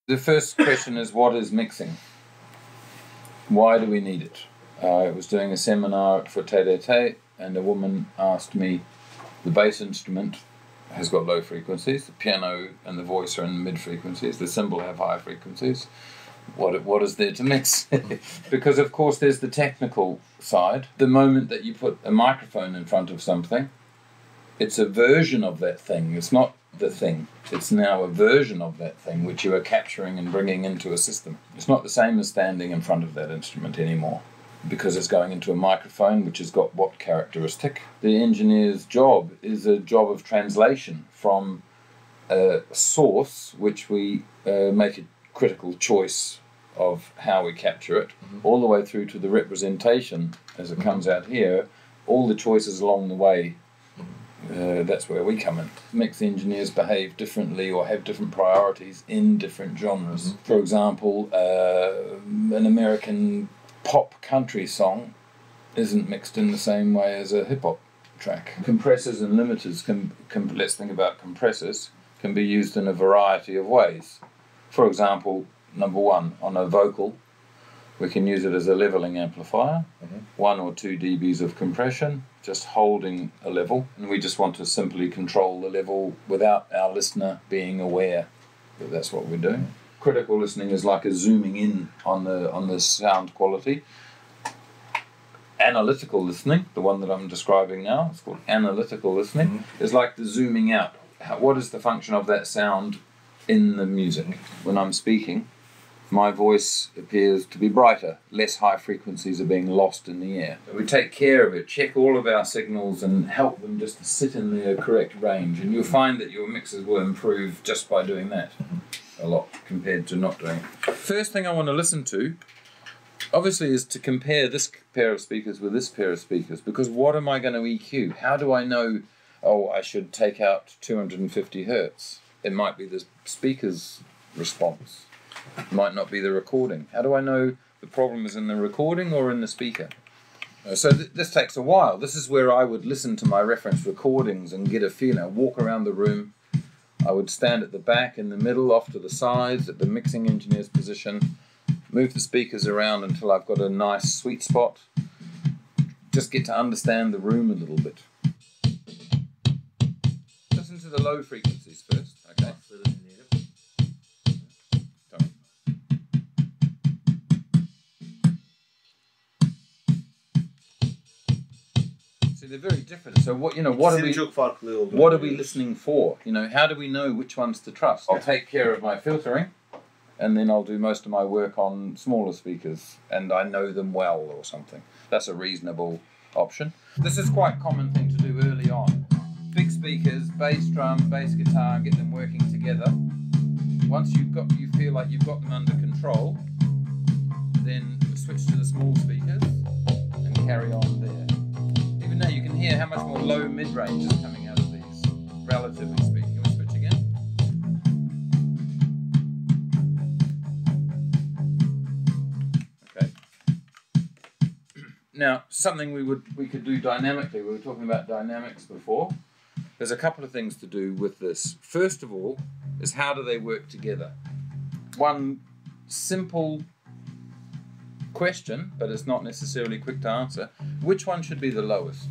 The first question is, what is mixing? Why do we need it? I was doing a seminar for TDT, and a woman asked me, the bass instrument has got low frequencies, the piano and the voice are in the mid frequencies, the cymbal have high frequencies. What is there to mix? Because of course there's the technical side. The moment that you put a microphone in front of something, it's a version of that thing. It's not the thing. It's now a version of that thing which you are capturing and bringing into a system. It's not the same as standing in front of that instrument anymore, because it's going into a microphone which has got what characteristic. The engineer's job is a job of translation from a source which we make a critical choice of how we capture it, all the way through to the representation as it comes out here, all the choices along the way. That's where we come in. Mix engineers behave differently or have different priorities in different genres. For example, an American pop country song isn't mixed in the same way as a hip-hop track. Compressors and limiters, let's think about compressors, can be used in a variety of ways. For example, number one, on a vocal, we can use it as a leveling amplifier, 1 or 2 dBs of compression, just holding a level, and we just want to simply control the level without our listener being aware that that's what we're doing. Critical listening is like a zooming in on the sound quality. Analytical listening, the one that I'm describing now, it's called analytical listening, is like the zooming out. What is the function of that sound in the music? When I'm speaking, my voice appears to be brighter, less high frequencies are being lost in the air. So we take care of it, check all of our signals and help them just to sit in the correct range, and you'll find that your mixes will improve just by doing that a lot compared to not doing it. First thing I want to listen to, obviously, is to compare this pair of speakers with this pair of speakers, because what am I going to EQ? How do I know, oh, I should take out 250 hertz? It might be the speaker's response. It might not be the recording. How do I know the problem is in the recording or in the speaker? So this takes a while. This is where I would listen to my reference recordings and get a feeling. I'd walk around the room. I would stand at the back, in the middle, off to the sides, at the mixing engineer's position, move the speakers around until I've got a nice sweet spot. Just get to understand the room a little bit. Listen to the low frequencies first, okay? They're very different. So what are we listening for? How do we know which ones to trust? I'll take care of my filtering, and then I'll do most of my work on smaller speakers, and I know them well or something. That's a reasonable option. This is quite a common thing to do early on. Big speakers, bass drum, bass guitar, and get them working together. Once you feel like you've got them under control, then switch to the small speakers and carry on there. Now you can hear how much more low mid-range is coming out of these, relatively speaking. Can we switch again? Okay. Now, something we could do dynamically. We were talking about dynamics before. There's a couple of things to do with this. First of all, is how do they work together? One simple question, but it's not necessarily quick to answer. Which one should be the lowest?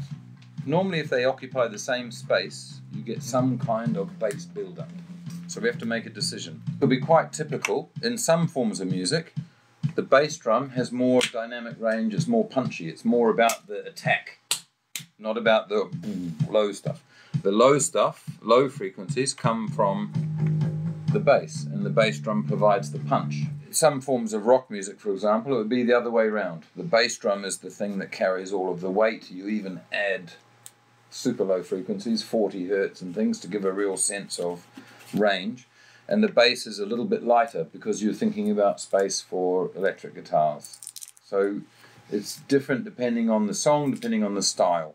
Normally, if they occupy the same space, you get some kind of bass build-up. So we have to make a decision. It'll be quite typical in some forms of music. The bass drum has more dynamic range, it's more punchy, it's more about the attack, not about the low stuff. The low stuff, low frequencies, come from the bass, and the bass drum provides the punch. Some forms of rock music, for example, it would be the other way around. The bass drum is the thing that carries all of the weight. You even add super low frequencies, 40 hertz and things, to give a real sense of range. And the bass is a little bit lighter because you're thinking about space for electric guitars. So it's different depending on the song, depending on the style.